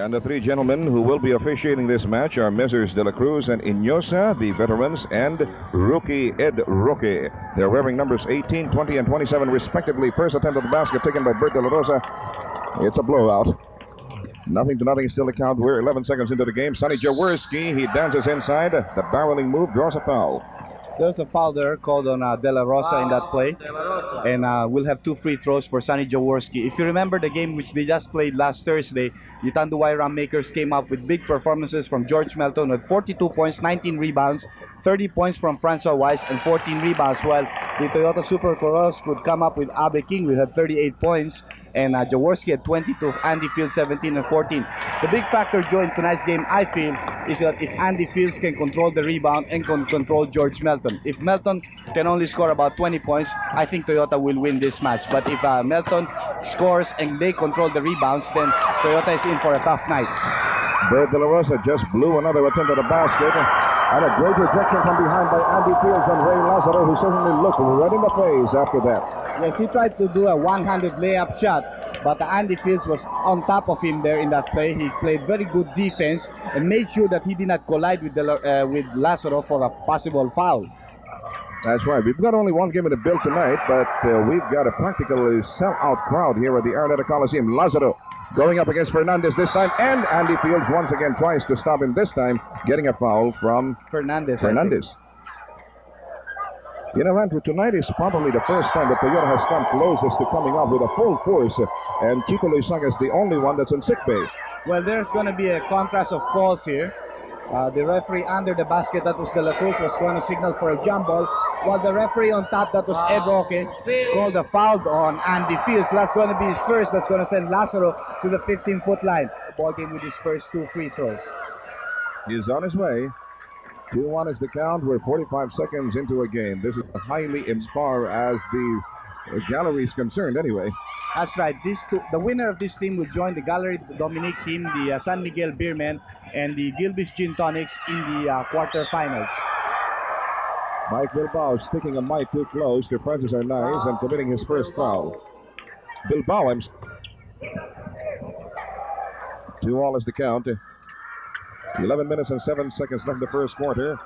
And the three gentlemen who will be officiating this match are Messrs. De La Cruz and Inosa, the veterans, and rookie Ed Roque. They're wearing numbers 18, 20, and 27 respectively. First attempt at the basket taken by Bert De La Rosa. It's a blowout. Nothing to nothing still to count. We're 11 seconds into the game. Sonny Jaworski, he dances inside. The barreling move draws a foul. There's a foul there called on De La Rosa in that play. And we'll have 2 free throws for Sonny Jaworski. If you remember the game which they just played last Thursday, the Tanduay Makers came up with big performances from George Melton with 42 points, 19 rebounds, 30 points from Francois Weiss, and 14 rebounds, while the Toyota Super Coros could come up with Abe King, who had 38 points, and Jaworski had 22, Andy Fields 17 and 14. The big factor, Joe, in tonight's game, I feel, is that if Andy Fields can control the rebound and can control George Melton. If Melton can only score about 20 points, I think Toyota will win this match. But if Melton scores and they control the rebounds, then Toyota is in for a tough night. Bert De La Rosa just blew another attempt at the basket. And a great rejection from behind by Andy Fields and Ray Lazaro, who certainly looked right in the face after that. Yes, he tried to do a one-handed layup shot, but Andy Fields was on top of him there in that play. He played very good defense and made sure that he did not collide with Lazaro for a possible foul. That's right. We've got only one game in the bill tonight, but we've got a practically sell-out crowd here at the Araneta Coliseum. Lazaro going up against Fernandez this time, and Andy Fields once again tries to stop him this time, getting a foul from Fernandez. You know, Andrew, tonight is probably the first time that Toyota has come closest to coming up with a full force, and Chico Loisang is the only one that's in sick bay. Well, there's going to be a contrast of calls here. The referee under the basket, that was De La Cruz, was going to signal for a jump ball, while the referee on top, that was Ed Roque, called a foul on Andy Fields. So that's going to be his first. That's going to send Lazaro to the 15-foot line. Ball game with his first 2 free throws. He's on his way. 2-1 is the count. We're 45 seconds into a game. This is highly as far as the gallery is concerned anyway. That's right. The winner of this team will join the Gallery Dominique team, the San Miguel Beermen, and the Gilbis Gin Tonics in the quarterfinals. Mike Bilbao sticking a mic too close to Francis Arnaiz and committing his first foul. Bilbao, 2-all is the count. 11 minutes and 7 seconds left in the first quarter.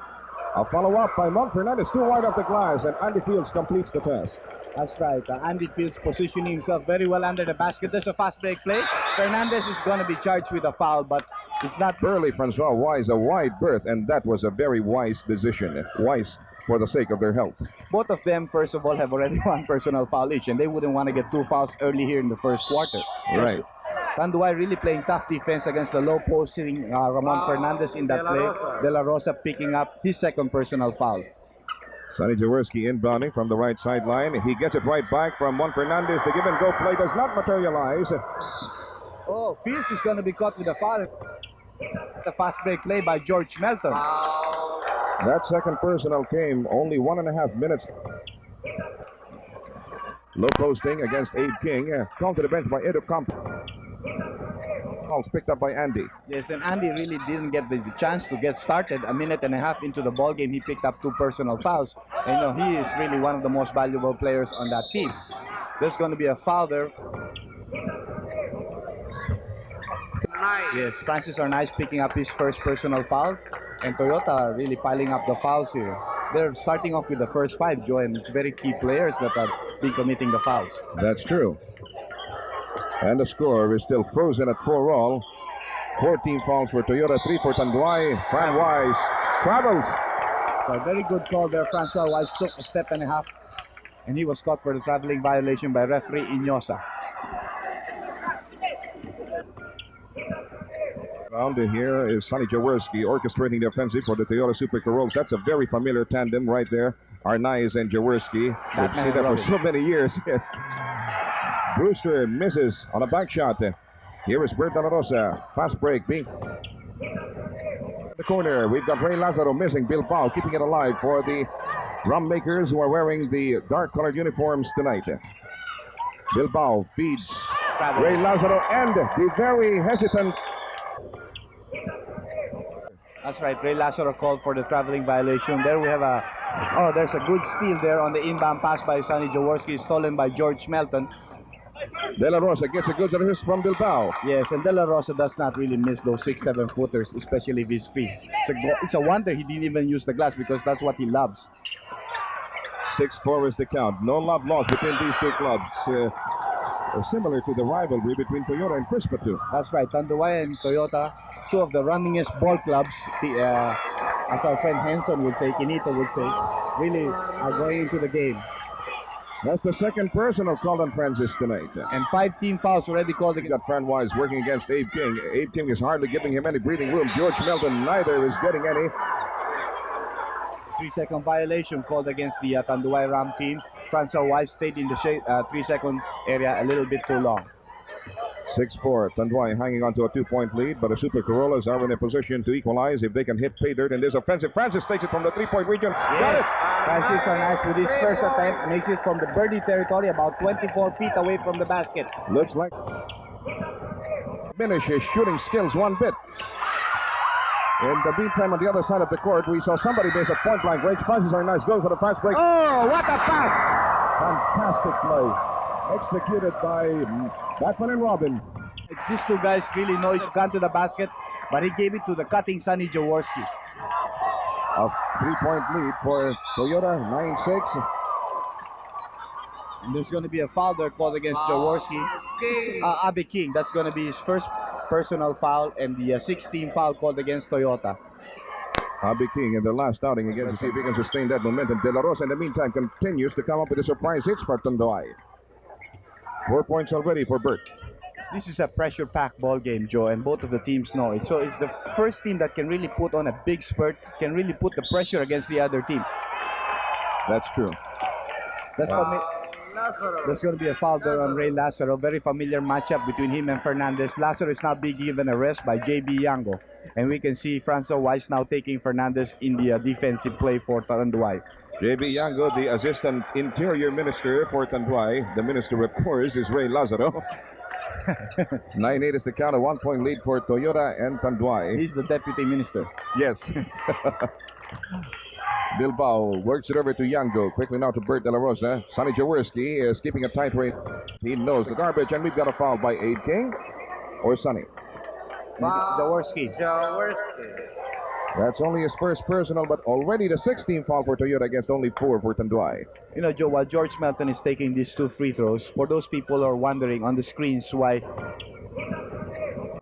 A follow-up by Mont Fernandez, too wide off the glass, and Andy Fields completes the pass. That's right. Andy Fields positioning himself very well under the basket. There's a fast break play. Fernandez is going to be charged with a foul, but it's not. Burley Francois Weiss, a wide berth, and that was a very wise decision. Weiss, for the sake of their health. Both of them, first of all, have already 1 personal foul each, and they wouldn't want to get 2 fouls early here in the first quarter. Right. Tanduay really playing tough defense against the low posting Ramon Fernandez in that play. De La Rosa picking up his 2nd personal foul. Sonny Jaworski inbounding from the right sideline. He gets it right back from Juan Fernandez. The give-and-go play does not materialize. Oh, Fields is going to be caught with a foul. The fast break play by George Melton. That 2nd personal came only 1.5 minutes. Low posting against Abe King. Called to the bench by Edo Camp. Picked up by Andy. Yes, and Andy really didn't get the chance to get started. 1.5 minutes into the ball game, he picked up 2 personal fouls. And he is really one of the most valuable players on that team. There's going to be a foul there. Yes, Francis Arnaiz picking up his first personal foul, and Toyota really piling up the fouls here. They're starting off with the first 5, Joe, and it's very key players that have been committing the fouls. That's true. And the score is still frozen at 4-all. 14 fouls for Toyota, 3 for Tanduay. Fran Weiss travels. So a very good call there. Francois Weiss took a 1.5 steps, and he was caught for the traveling violation by referee Inosa. Around here is Sonny Jaworski orchestrating the offensive for the Toyota Super Corollas. That's a very familiar tandem right there. Arnaiz and Jaworski. We've seen that for so many years. Yes. Brewster misses on a back shot. Here is Bert De La Rosa. Fast break. The corner. We've got Ray Lazaro missing. Bilbao keeping it alive for the rum makers who are wearing the dark colored uniforms tonight. Bilbao feeds Ray Lazaro and the very hesitant. That's right. Ray Lazaro called for the traveling violation. There we have there's a good steal there on the inbound pass by Sonny Jaworski, stolen by George Melton. De La Rosa gets a good assist from Bilbao. Yes, and De La Rosa does not really miss those 6-7 footers, especially if he's free. It's a wonder he didn't even use the glass because that's what he loves. 6-4 is the count. No love lost between these two clubs. Similar to the rivalry between Toyota and Crispatu. That's right, Tanduay and Toyota, two of the runningest ball clubs, as our friend Henson would say, Kinito would say, really are going into the game. That's the second personal called on Francis tonight. And 5 team fouls already called against. Got Fran Wise working against Abe King. Abe King is hardly giving him any breathing room. George Melton neither is getting any. 3-second violation called against the Tanduay Ram team. Francois Wise stayed in the 3-second area a little bit too long. 6-4. Tanduay hanging on to a 2-point lead, but the Super Corollas are in a position to equalize if they can hit pay dirt in this offensive. Francis takes it from the 3-point region. Yes. Got it! Francis are nice with his first attempt. Makes it from the birdie territory about 24 feet away from the basket. Looks like diminish his shooting skills one bit. In the meantime, on the other side of the court, we saw somebody miss a point blank range. Francis are nice. Goes for the fast break. Oh, what a pass! Fantastic play. Executed by Batman and Robin. These two guys really know each gun to the basket, but he gave it to the cutting Sonny Jaworski. A 3-point lead for Toyota, 9-6. And there's going to be a foul there called against Jaworski. Abe King, that's going to be his first personal foul, and the 16 foul called against Toyota. Abe King in their last outing again to see if he can sustain that momentum. De La Rosa in the meantime continues to come up with a surprise hits for Tanduay. 4 points already for Bert. This is a pressure-packed ball game, Joe, and both of the teams know it. So it's the first team that can really put on a big spurt, can really put the pressure against the other team. That's true. There's going to be a foul there on Ray Lazaro. Very familiar matchup between him and Fernandez. Lazaro is now being given a rest by JB Yango. And we can see Francois Wise now taking Fernandez in the defensive play for Tanduay. JB Yango, the Assistant Interior Minister for Tanduay. The Minister of Course is Ray Lazaro. 9-8 is the count, a 1-point lead for Toyota and Tanduay. He's the Deputy Minister. Yes. Bilbao works it over to Yango. Quickly now to Bert De La Rosa. Sonny Jaworski is keeping a tight rein. He knows the garbage, and we've got a foul by Abe King or Sonny. Jaworski. That's only his first personal, but already the 16th foul for Toyota against only 4 for Tanduay. You know, Joe, while George Melton is taking these 2 free throws, for those people who are wondering on the screens why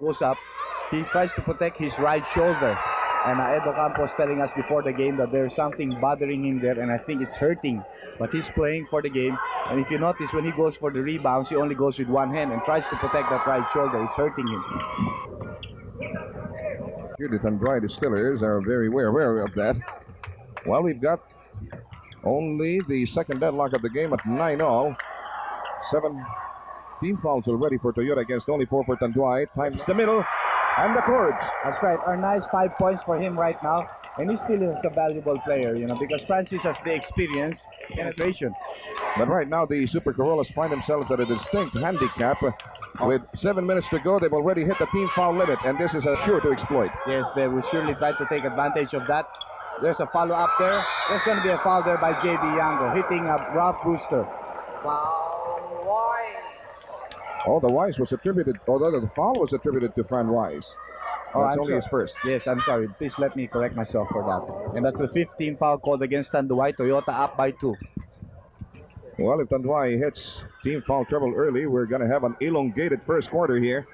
goes up, he tries to protect his right shoulder. And Edo Campos telling us before the game that there's something bothering him there, and I think it's hurting. But he's playing for the game, and if you notice, when he goes for the rebounds, he only goes with one hand and tries to protect that right shoulder. It's hurting him. Here, the Tanduay Distillers are very aware of that. Well, we've got only the second deadlock of the game at 9-all. 7 team fouls already for Toyota against only 4 for Tanduay. Times the middle and the chords. That's right. Our nice 5 points for him right now. And he still is a valuable player, you know, because Francis has the experience, penetration. But right now, the Super Corollas find themselves at a distinct handicap. With 7 minutes to go, they've already hit the team foul limit, and this is sure to exploit. Yes, they will surely try to take advantage of that. There's a follow-up there. There's going to be a foul there by JB Yango, hitting Ralph Brewster. Oh, the Wise was attributed, although the foul was attributed to Fran Wise. That's only his first. Yes, I'm sorry. Please let me correct myself for that. And that's the 15th foul called against Tanduay. Toyota up by 2. Well, if Tanduay hits team foul trouble early, we're going to have an elongated first quarter here.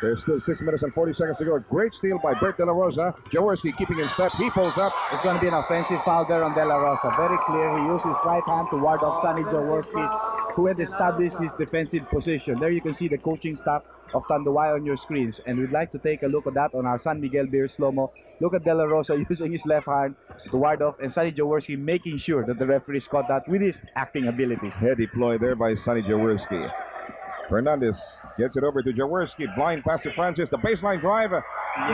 There's still 6 minutes and 40 seconds to go. Great steal by Bert De La Rosa. Jaworski keeping in step. He pulls up. It's going to be an offensive foul there on De La Rosa. Very clear. He used his right hand to ward off Sonny Jaworski, who had established his defensive position. There you can see the coaching staff of Tanduay on your screens. And we'd like to take a look at that on our San Miguel Beer slow-mo. Look at De La Rosa using his left hand to ward off, and Sonny Jaworski making sure that the referees caught that with his acting ability. Head deploy there by Sonny Jaworski. Fernandez gets it over to Jaworski. Blind pass to Francis. The baseline drive.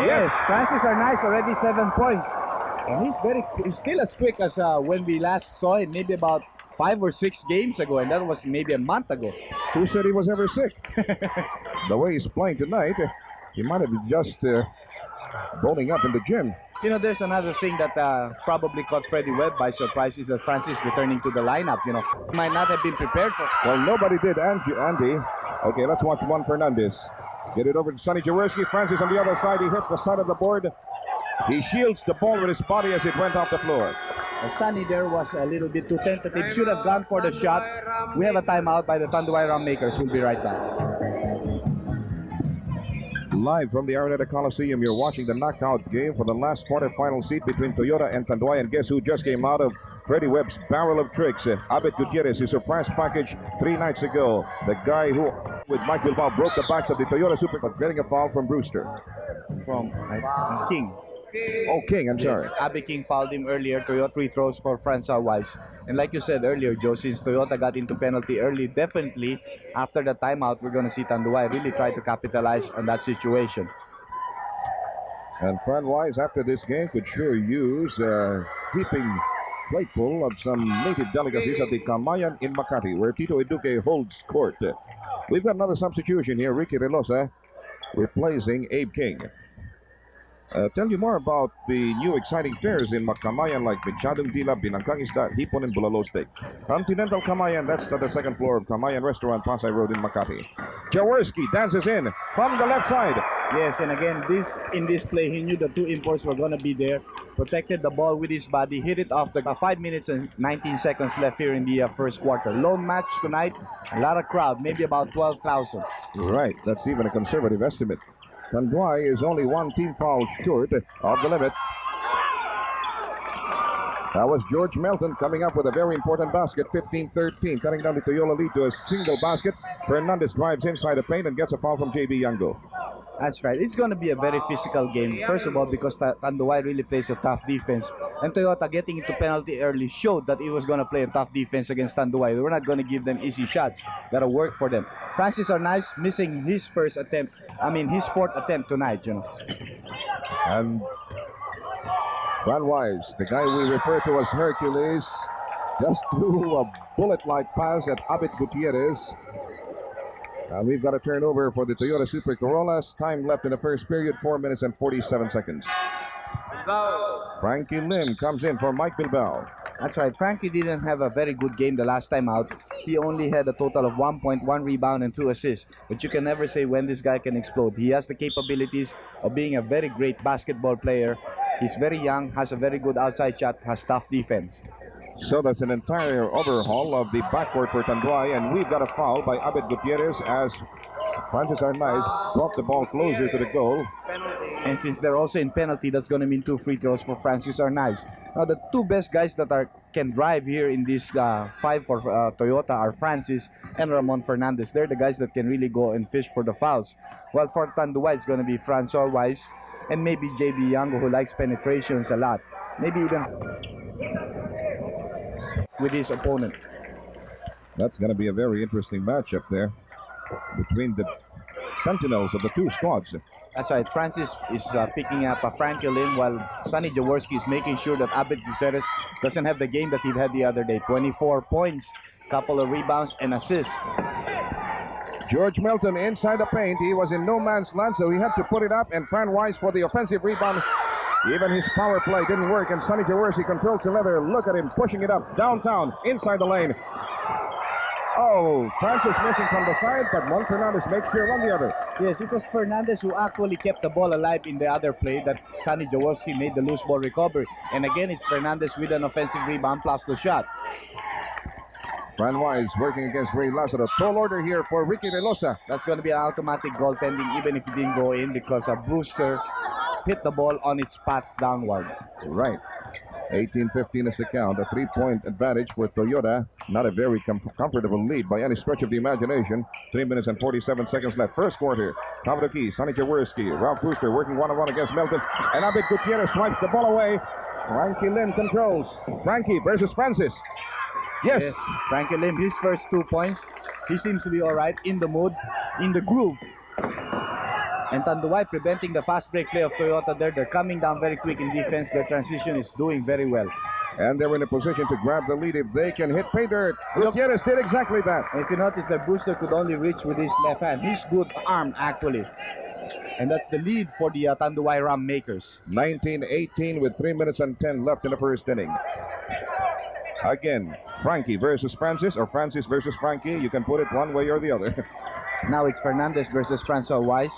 Yes, Francis are nice. Already 7 points. And he's still as quick as when we last saw him, maybe about 5 or 6 games ago, and that was maybe a month ago. Who said he was ever sick? The way he's playing tonight, he might have just bowling up in the gym. You know, there's another thing that probably caught Freddie Webb by surprise is that Francis returning to the lineup. You know, he might not have been prepared for. Well, nobody did, Andy. Okay, let's watch Juan Fernandez. Get it over to Sonny Jaworski. Francis on the other side. He hits the side of the board. He shields the ball with his body as it went off the floor. Sonny there was a little bit too tentative. Should have gone for the shot. We have a timeout by the Tanduay Makers. We'll be right back. Live from the Araneta Coliseum, you're watching the knockout game for the last quarterfinal seed between Toyota and Tanduay. And guess who just came out of Freddie Webb's barrel of tricks? Abed Gutierrez, his surprise package 3 nights ago. The guy who, with Mike Bilbao, broke the backs of the Toyota Super, but getting a foul from Brewster. From King. Oh, King, I'm sorry. Abby King fouled him earlier. Toyota free throws for Francois Weiss. And like you said earlier, Joe, since Toyota got into penalty early, definitely after the timeout, we're going to see Tanduay really try to capitalize on that situation. And Fran Wise, after this game, could sure use a heaping plateful of some native delicacies at the Kamayan in Makati, where Tito Eduque holds court. We've got another substitution here, Ricky Relosa, replacing Abe King. Tell you more about the new exciting fairs in Kamayan like Mechadong Tila, Binangkang Isda, Hipon, and Bulalo Steak. Continental Kamayan, that's at the second floor of Kamayan Restaurant, Pasay Road in Makati. Jaworski dances in from the left side. Yes, and again, in this play, he knew the two imports were going to be there. Protected the ball with his body, hit it off the 5 minutes and 19 seconds left here in the first quarter. Lone match tonight, a lot of crowd, maybe about 12,000. Right, that's even a conservative estimate. Tanduay is only one team foul short of the limit. That was George Melton coming up with a very important basket, 15-13, cutting down the Toyota lead to a single basket. Fernandez drives inside the paint and gets a foul from J.B. Yango. That's right. It's going to be a very physical game. First of all, because Tanduay really plays a tough defense. And Toyota getting into penalty early showed that it was going to play a tough defense against Tanduay. They were not going to give them easy shots. That'll work for them. Francis Arnaiz missing his fourth attempt tonight, you know. And Van Wise, the guy we refer to as Hercules, just threw a bullet-like pass at Abed Gutierrez. We've got a turnover for the Toyota Super Corollas. Time left in the first period, 4 minutes and 47 seconds. Frankie Lim comes in for Mike Bilbao. That's right. Frankie didn't have a very good game the last time out. He only had a total of 1.1 rebound and 2 assists. But you can never say when this guy can explode. He has the capabilities of being a very great basketball player. He's very young, has a very good outside shot, has tough defense. So that's an entire overhaul of the backcourt for Tanduay, and we've got a foul by Abed Gutierrez as Francis Arnaiz brought the ball closer to the goal. And since they're also in penalty, that's going to mean 2 free throws for Francis Arnaiz. Now, the two best guys that can drive here in this 5 for Toyota are Francis and Ramon Fernandez. They're the guys that can really go and fish for the fouls. While for Tanduay, it's going to be Francois Weiss and maybe J.B. Yango, who likes penetrations a lot. Maybe even with his opponent. That's going to be a very interesting matchup there between the sentinels of the two squads. That's right. Francis is picking up Frankie Lim, while Sonny Jaworski is making sure that Abed Gutierrez doesn't have the game that he had the other day. 24 points, couple of rebounds and assists. George Melton inside the paint. He was in no man's land, so he had to put it up, and Fran Wise for the offensive rebound. Even his power play didn't work, and Sonny Jaworski controls the leather. Look at him pushing it up downtown, inside the lane. Oh, Francis missing from the side, but Juan Fernandez makes sure on the other. Yes, it was Fernandez who actually kept the ball alive in the other play that Sonny Jaworski made the loose ball recovery. And again, it's Fernandez with an offensive rebound plus the shot. Fran Wise working against Ray Lazaro. Tall order here for Ricky Relosa. That's going to be an automatic goaltending even if it didn't go in because Brewster hit the ball on its path downward. Right. 18-15 is the count. A 3-point advantage for Toyota. Not a very comfortable lead by any stretch of the imagination. 3 minutes and 47 seconds left. First quarter. Top of the key. Sonny Jaworski. Ralph Brewster working one-on-one against Melton. And Abed Gutierrez swipes the ball away. Frankie Lim controls. Frankie versus Francis. Yes. Frankie Lim, his first 2 points. He seems to be all right, in the mood, in the groove. And Tanduay preventing the fast break play of Toyota there. They're coming down very quick in defense. Their transition is doing very well. And they're in a position to grab the lead if they can hit pay dirt. Gutierrez did exactly that. And if you notice that Brewster could only reach with his left hand. He's good arm, actually. And that's the lead for the Tanduay Ram makers. 19-18 with 3 minutes and 10 left in the first inning. Again, Frankie versus Francis, or Francis versus Frankie. You can put it one way or the other. Now it's Fernandez versus Francois Wise.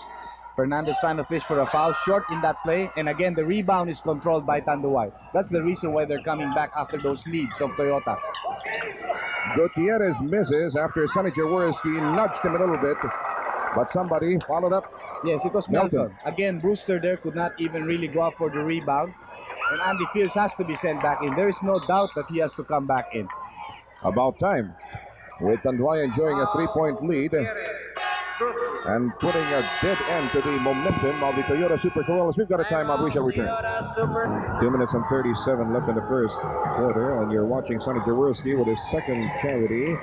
Fernandez trying to fish for a foul, short in that play, and again the rebound is controlled by Tanduay. That's the reason why they're coming back after those leads of Toyota. Gutierrez misses after Sonny Jaworski nudged him a little bit, but somebody followed up. Yes, it was Melton. Again, Brewster there could not even really go up for the rebound, and Andy Fields has to be sent back in. There is no doubt that he has to come back in. About time, with Tanduay enjoying a 3-point lead and putting a dead end to the momentum of the Toyota Super Corollas. We've got a timeout. We shall return. 2 minutes and 37 left in the first quarter, and you're watching Sonny Jaworski with his second charity.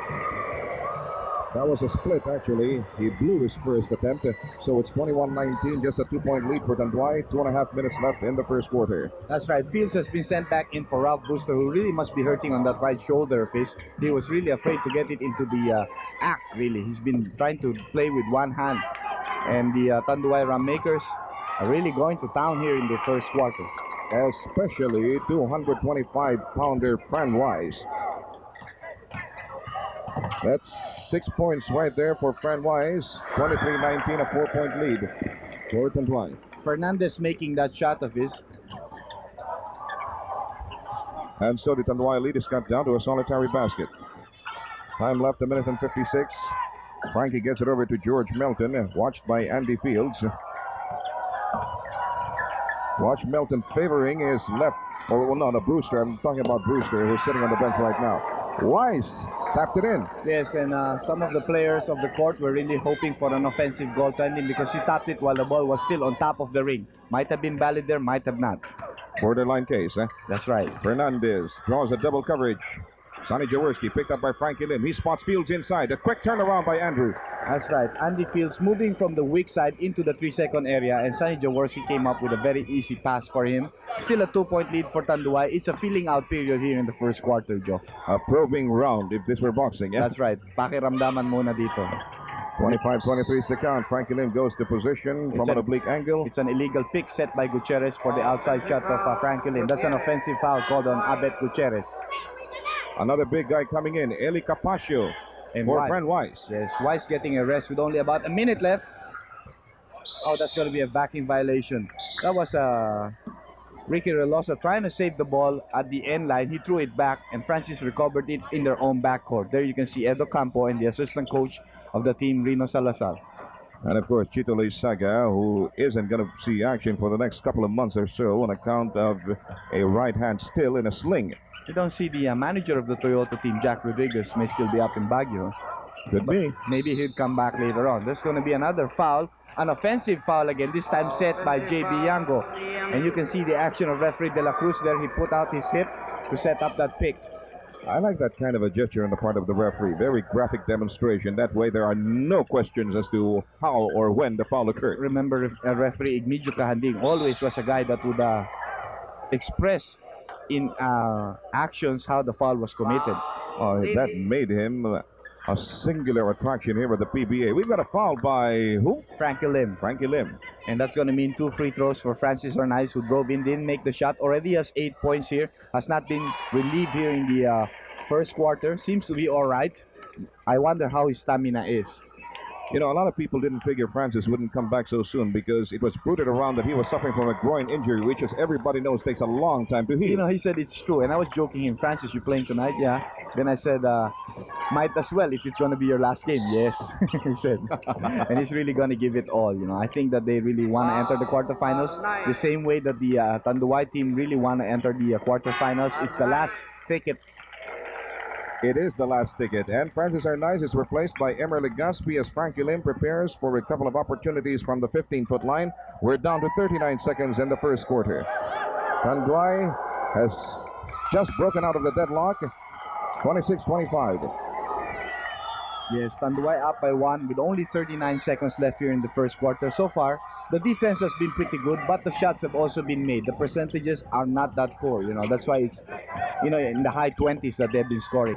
That was a split, actually. He blew his first attempt, so it's 21-19, just a 2-point lead for Tanduay. 2.5 minutes left in the first quarter. That's right. Fields has been sent back in for Ralph Brewster, who really must be hurting on that right shoulder of his. He was really afraid to get it into the act, really. He's been trying to play with one hand. And the Tanduay Ram makers are really going to town here in the first quarter. Especially 225-pounder Fran Wise. That's 6 points right there for Fran Wise. 23-19, a 4-point lead for Tanduay. Fernandez making that shot of his. And so the Tanduay lead is cut down to a solitary basket. Time left, 1 minute and 56. Frankie gets it over to George Melton, watched by Andy Fields. Watch Melton favoring his left. Oh, well, no, Brewster. I'm talking about Brewster, who's sitting on the bench right now. Wise tapped it in. Yes, and some of the players of the court were really hoping for an offensive goaltending because he tapped it while the ball was still on top of the ring. Might have been valid there, might have not. Borderline case, eh? That's right. Fernandez draws a double coverage. Sonny Jaworski picked up by Frankie Lim. He spots Fields inside. A quick turnaround by Andrew. That's right. Andy Fields moving from the weak side into the 3-second area, and Sonny Jaworski came up with a very easy pass for him. Still a 2-point lead for Tanduay. It's a filling out period here in the first quarter, Joe. A probing round if this were boxing, yeah? That's right. Pakiramdaman muna dito. 25-23 is the count. Frankie Lim goes to position from an oblique angle. It's an illegal pick set by Gutierrez for the outside shot of Frankie Lim. That's an offensive foul called on Abet Gutierrez. Another big guy coming in, Eli Capaccio for Fran Wise. Yes, Wise getting a rest with only about a minute left. Oh, that's going to be a backing violation. That was Ricky Relosa trying to save the ball at the end line. He threw it back, and Francis recovered it in their own backcourt. There you can see Edo Campo and the assistant coach of the team, Rino Salazar. And of course, Chito Leizaga, who isn't going to see action for the next couple of months or so on account of a right hand still in a sling. You don't see the manager of the Toyota team, Jack Rodriguez, may still be up in Baguio. Could be. Maybe he'll come back later on. There's going to be another foul, an offensive foul again, this time set by J.B. Yango. And you can see the action of referee De La Cruz there. He put out his hip to set up that pick. I like that kind of a gesture on the part of the referee. Very graphic demonstration. That way there are no questions as to how or when the foul occurred. Remember, referee Ignidio Cahanding always was a guy that would express in actions how the foul was committed. That made him a singular attraction here at the PBA. We've got a foul by who? Frankie Lim. Frankie Lim. And that's going to mean 2 free throws for Francis Ornaiz, who drove in, didn't make the shot. Already has 8 points here. Has not been relieved here in the first quarter. Seems to be all right. I wonder how his stamina is. You know, a lot of people didn't figure Francis wouldn't come back so soon because it was bruited around that he was suffering from a groin injury, which, as everybody knows, takes a long time to heal. You know, he said it's true. And I was joking him, Francis, you playing tonight? Yeah. Then I said, might as well if it's going to be your last game. Yes, he said. And he's really going to give it all. You know, I think that they really want to enter the quarterfinals the same way that the Tanduay team really want to enter the quarterfinals. It's the last ticket. It is the last ticket, and Francis Ornaiz is replaced by Emer Legaspi as Frankie Lim prepares for a couple of opportunities from the 15-foot line. We're down to 39 seconds in the first quarter. Tanduay has just broken out of the deadlock, 26-25. Yes, Tanduay up by 1 with only 39 seconds left here in the first quarter. So far, the defense has been pretty good, but the shots have also been made. The percentages are not that poor, you know. That's why it's, you know, in the high 20s that they've been scoring.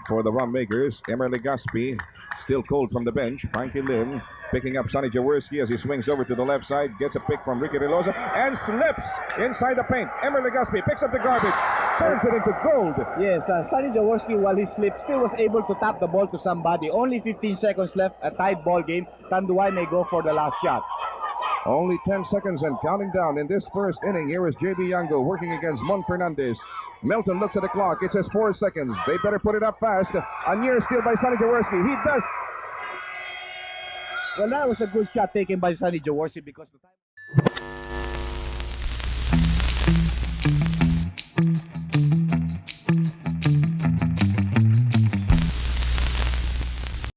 For the run makers, Emer Legaspi Still cold from the bench. Frankie Lim picking up Sonny Jaworski as he swings over to the left side. Gets a pick from Ricky Relosa and slips inside the paint. Emer Legaspi picks up the garbage. Turns it into gold. Yes, Sonny Jaworski, while he slipped, still was able to tap the ball to somebody. Only 15 seconds left, a tied ball game. Tanduay may go for the last shot. Only 10 seconds and counting down in this first inning. Here is JB Yango working against Mon Fernandez. Milton looks at the clock. It says 4 seconds. They better put it up fast. A near steal by Sonny Jaworski. He does. Well, that was a good shot taken by Sonny Jaworski because the time...